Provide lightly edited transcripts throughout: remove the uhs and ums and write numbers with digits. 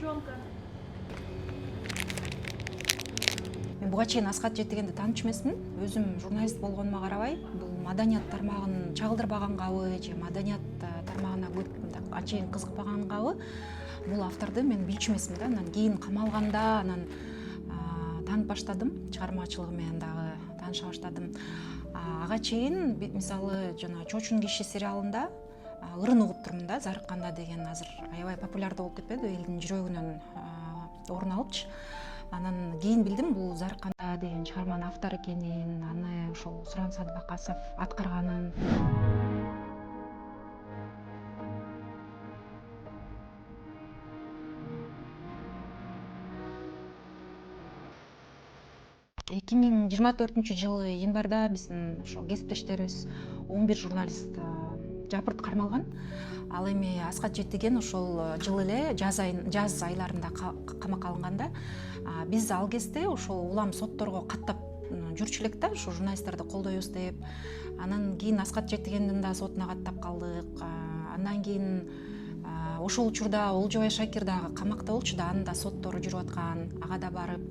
Съемка. Мен буга чейин Аскат Жетигенди тааныч эмесмин. Өзүм журналист болгонума карабай, бул маданият тармагын чагылдырбагангабы же маданият тармагына көп анчейин кызыкпагангабы бул авторду мен билчү эмесмин да. Анан кийин камалганда анан таанып баштадым, чыгармачылыгы менен дагы тааныша баштадым. Ага чейин мисалы жана Чочун киши сериалында ырын угуп турмун да, Зарыкканда деген азыр аябай популярдуу болуп кетпеди, элдин жүрөгүнөн орун алыпчы. Анан кийин билдим бул Зарыкканда деген чыгарманын автору экенин, аны ошол Суран Садыбакасов аткарганын. Эки миң жыйырма төртүнчү жылы январда биздин ошо кесиптештерибиз 11 журналист жапырт кармалган. Ал эми Аскат Жетиген ошол жылы эле жаз айларында камакка алынганда биз ал кезде ошол улам сотторго каттап жүрчү элек да, ошо журналисттерди колдойбуз деп. Анан кийин Аскат Жетигендин да сотуна каттап калдык. Андан кийин ошол учурда Олжобай Шакир дагы камакта болчу да, анын да соттору жүрүп аткан. Ага да барып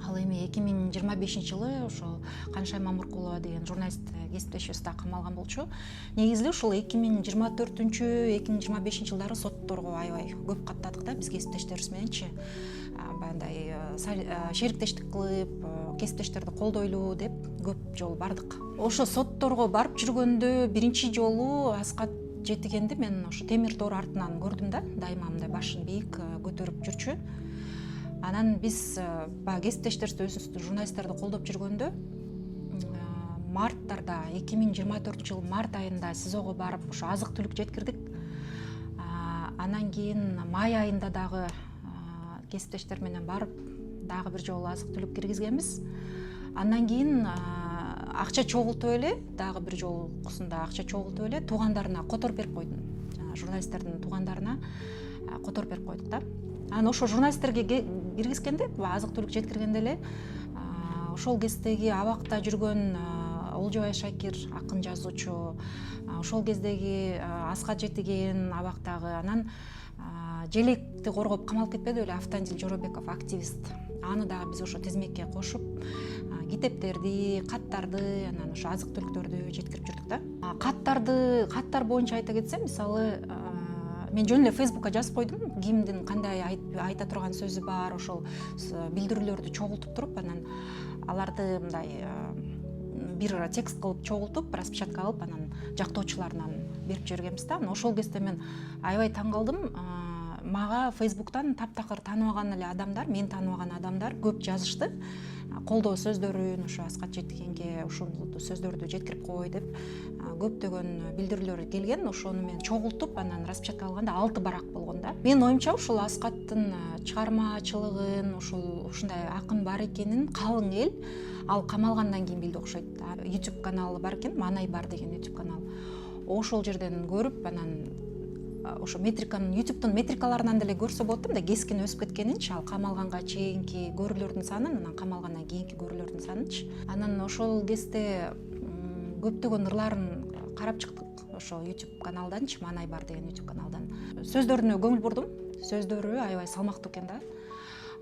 ал эми 2025 жылы ошол Канышай Мамыркулова деген журналист кесиптешибиз да камалган болчу. Негизи ошол 2024-2025 жылдары сотторго аябай көп каттадык да, биз кесиптештерибиз мененчи. Баягындай шериктештик кылып, кесиптештерди колдойлу деп көп жолу бардык. Ошо сотторго барып жүргөндө биринчи жолу Аскат Жетигенди мен ошо темир тор артынан көрдүм да, дайыма мындай башын бийик көтөрүп жүрчү. Анан биз баягы кесиптештерибизди өзүбүздү журналисттерди колдоп жүргөндө марттарда 2024 жыл март айында СИЗОго барып ошо азык түлүк жеткирдик. Анан кийин май айында дагы кесиптештер менен барып дагы бир жолу азык түлүк киргизгенбиз. Андан кийин акча чогултуп эле, дагы бир жолусунда акча чогултуп эле туугандарына которуп берип койдум. Журналисттердин туугандарына которуп берип койдук да. Анан ошо журналисттерге киргизгенде, азык түлүк жеткиргенде эле ошол кездеги абакта жүргөн Олжобай Шакир, акын жазуучу, ошол кездеги Аскат Жетиген абактагы, анан желекти коргоп камалып кетпеди беле Автандил Жоробеков, активист. Аны дагы биз ошо тизмекке кошуп, китептерди, каттарды, анан ошо азык түлүктөрдү жеткирип жүрдүк да. Каттар боюнча айта кетсем, мисалы мен жөн эле Фейсбукка жазып койдум, кимдин кандай айта турган сөзү бар, ошол билдирүүлөрдү чогултуп туруп, анан аларды мындай бир текст кылып чогултуп, распечатка кылып, анан жактоочуларынан берип жибергенбиз да. Ошол кезде мен аябай таң калдым. Мага Фейсбуктан таптакыр тааныбаган эле адамдар, мен тааныбаган адамдар көп жазышты. Колдоо сөздөрүн, ошо Аскат Жетигенге ушул сөздөрдү жеткирип кой деп көптөгөн билдирүүлөр келген. Ошону мен чогултуп, анан распечатка алганда 6 барак болгон да. Менин оюмча ушул Аскаттын чыгармачылыгын, ушундай акын бар экенин калың эл ал камалгандан кийин билди окшойт. YouTube каналы бар экен, Манай бар деген YouTube канал. Ошол жерден көрүп, анан ошо YouTube'тун метрикаларынан деле көрсө болот да, кескин өсүп кеткенинчи, ал камалганга чейинки көрүүлөрдүн санын, анан камалгандан кийинки көрүүлөрдүн санынчы. Анан ошол кезде көптөгөн ырларын карап чыктык ошо YouTube каналданчы, Манай бар деген YouTube каналдан. Сөздөрүнө көңүл бурдум. Сөздөрү аябай салмактуу экен да.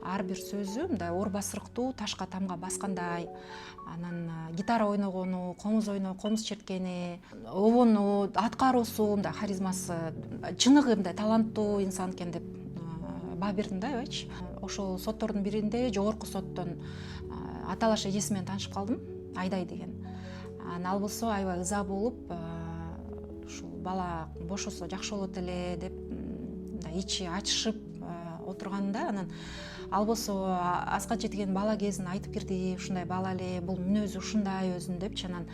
Ар бир сөзү мындай ор басырыктуу, ташка тамга баскандай. Анан гитара ойногону, комуз черткени, обону, аткаруусу, мындай харизмасы, чыныгы мындай таланттуу инсан экен деп баа бердим да, аябайчы. Ошол соттордун биринде жогорку соттон аталаш эжеси менен таанышып калдым, Айдай деген. Ал болсо аябай ыза болуп, ушул бала бошосо жакшы болот эле деп мындай ичи ачышып отурганда, анан ал болсо Аскат Жетиген бала кезин айтып кирди, ушундай бала эле, бул мүнөзү ушундай өзүн депчи. Анан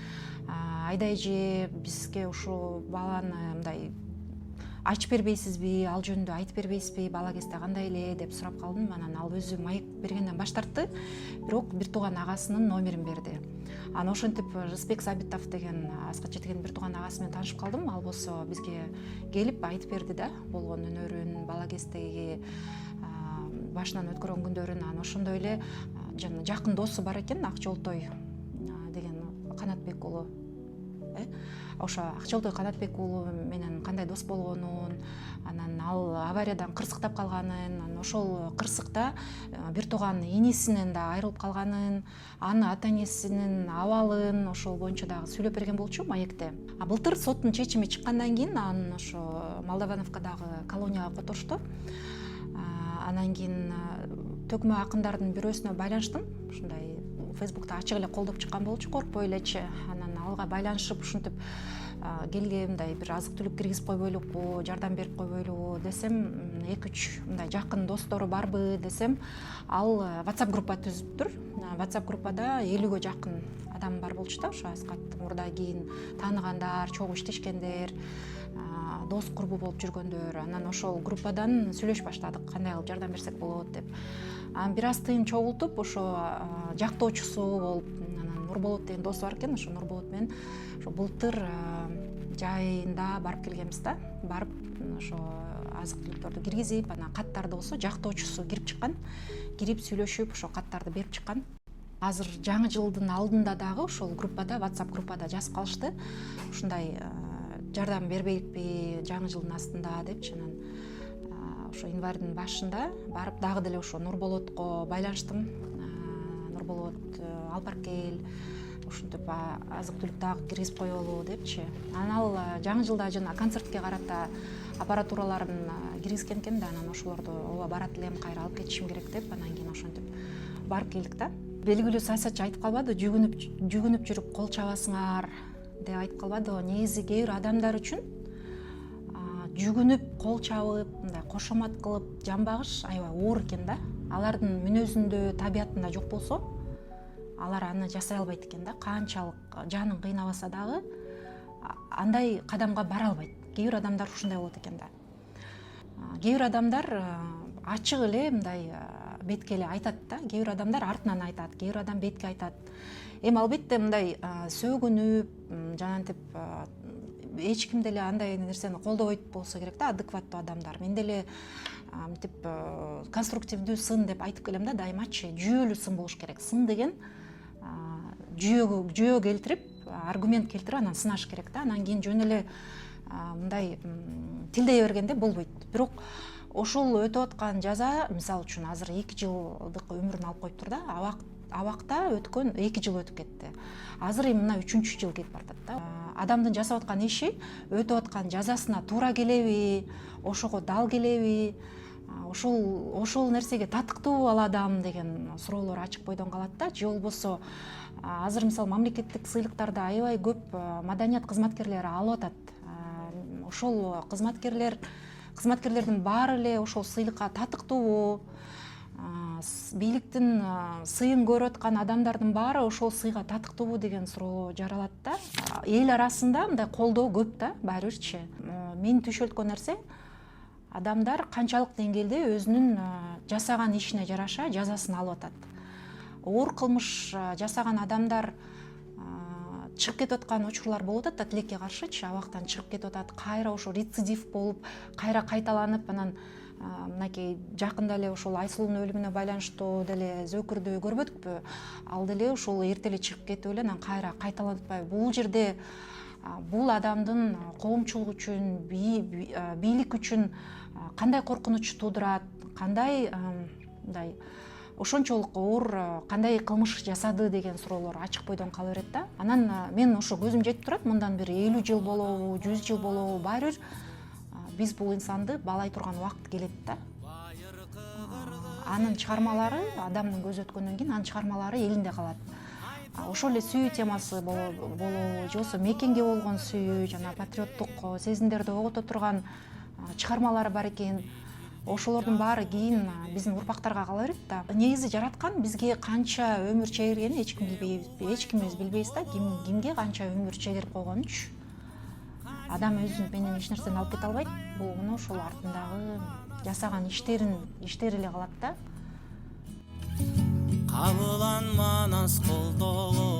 Айдай эже бизге ушул баланы мындай ачып бербейсизби, ал жөнүндө айтып бербейсизби, бала кезде кандай эле деп сурап калдым. Анан ал өзү майып бергенден баш тартты, бирок бир тууган агасынын номерин берди. Анан ошентип Рысбек Сабитов деген Аскат Жетигендин бир тууган агасы менен таанышып калдым. Ал болсо бизге келип айтып берди да, болгон өнөрүн, бала кездеги башынан өткөргөн күндөрүн. Анан ошондой эле жакын досу бар экен, Акжолтой деген Канатбек уулу. ошо Акчолтой Канатбек уулу менен кандай дос болгонун, анан ал авариядан кырсыктап калганын, анан ошол кырсыкта бир тууган инисинен да айрылып калганын, аны ата энесинин абалын ошол боюнча дагы сүйлөп берген болчу маекте. Былтыр соттун чечими чыккандан кийин аны ошо Молдовановкадагы колонияга которушту. Анан кийин төкмө акындардын бирөөсүнө байланыштым. Ушундай Фейсбукта ачык эле колдоп чыккан болчу, коркпой элечи. Анан алга байланышып ушинтип келге мындай бир азык түлүк киргизип койбойлукпу, жардам берип койбойлубу десем, 2-3 мындай жакын достору барбы десем, ал WhatsApp группа түзүптүр. WhatsApp группада 50гө жакын адам бар болчу да, ошо Аскат мурда кийин тааныгандар, чогуу иштешкендер, дос курбу болуп жүргөндөр. Анан ошол группадан сүйлөшүп баштадык, кандай кылып жардам берсек болот деп. Бир аз тыйын чогултуп, ошо жактоочусу болуп, анан Нурболот деген досу бар экен, ошо Нурболот менен ошо былтыр жайында барып келгенбиз да. Барып ошо азык түлүктөрдү киргизип, анан каттарды болсо жактоочусу кирип чыккан. Кирип сүйлөшүп, ошо каттарды берип чыккан. Азыр жаңы жылдын алдында дагы ошол группада, WhatsApp группада жазып калышты. Ушундай жардам бербейикпи жаңы жылдын астында депчи. Анан ошо январьдын башында барып дагы деле ошо Нурболотко байланыштым. Нурболот алып барып кел, ушинтип азык түлүк дагы киргизип коелу депчи. Анан ал жаңы жылда жана концертке карата аппаратураларын киргизген экен да, анан ошолорду ооба барат элем, кайра алып кетишим керек деп, анан кийин ошентип барып келдик да. Белгилүү саясатчы айтып калбады, жүгүнүп жүрүп кол чабасыңар деп айтып калбады. Негизи кээ бир адамдар үчүн жүгүнүп кол чабып, мындай кошомат кылып жамбагыш аябай оор экен да. Алардын мүнөзүндө, табиятында жок болсо, алар аны жасай албайт экен да. Канчалык жанын кыйнабаса дагы андай кадамга бара албайт. Кээ бир адамдар ушундай болот экен да. Кээ бир адамдар ачык эле мындай бетке эле айтат да. Кээ бир адамдар артынан айтат, кээ бир адам бетке айтат. Эми албетте мындай сөгүнүп, жанантип эч ким деле андай нерсени колдобойт болсо керек да, адекваттуу адамдар. Мен деле мынтип конструктивдүү сын деп айтып келем да, дайымачы жүйөлүү сын болуш керек. Сын деген жүйө келтирип, аргумент келтирип анан сынаш керек да. Анан кийин жөн эле мындай тилдей бергенде болбойт. Бирок ошол өтүп аткан жаза, мисалы үчүн азыр 2 жылдык өмүрүн алып коюптур да. Абакта өткөн 2 жыл өтүп кетти. Азыр эми мына 3-чү жыл кетип баратат да. Адамдын жасап аткан иши өтүп аткан жазасына туура келеби, ошого дал келеби, ошол нерсеге татыктуу ал адам деген суроолор ачык бойдон калат да. Же болбосо азыр мисалы мамлекеттик сыйлыктарды аябай көп маданият кызматкерлери алып атат. Ошол кызматкерлердин баары эле ошол сыйлыкка татыктуубу, бийликтин сыйын көрүп аткан адамдардын баары ошол сыйга татыктуубу деген суроо жаралат да. Эл арасында мындай колдоо көп да, баары бирчи. Мени түшөлткөн нерсе, адамдар канчалык деңгээлде өзүнүн жасаган ишине жараша жазасын алып атат. Оор кылмыш жасаган адамдар чыгып кетип аткан учурлар болуп атат, тилекке каршычы, абактан чыгып кетип атат, кайра ошо рецидив болуп, кайра кайталанып, анан мынакей жакында эле ошол Айсулунун өлүмүнө байланыштуу деле зөөкүрдү көрбөдүкпү? Ал деле ошол эрте эле чыгып кетип эле анан кайра кайталанып атпайбы? Бул жерде бул адамдын коомчулук үчүн, бийлик үчүн кандай коркунуч туудурат, кандай мындай ошончолук оор кандай кылмыш жасады деген суроолор ачык бойдон кала берет да. Анан мен ошо көзүм жетип турат, мындан бир 50 жыл болобу, 100 жыл болобу, баары бир биз бул инсанды баалай турган убакыт келет да. Анын чыгармалары, адамдын көзү өткөндөн кийин анын чыгармалары элинде калат. Ошол эле сүйүү темасы болобу, же болбосо мекенге болгон сүйүү, жана патриоттук сезимдерди огото турган чыгармалары бар экен. Ошолордун баары кийин биздин урпактарга кала берет да. Негизи жараткан бизге канча өмүр чегергенин эч кимибиз билбейбиз да. Кимге канча өмүр чегерип койгонунчу. Адам өзү менен эч нерсени алып кете албайт. Бул муну ошол артындагы жасаган иштери эле калат да. Кабыланманас колдоо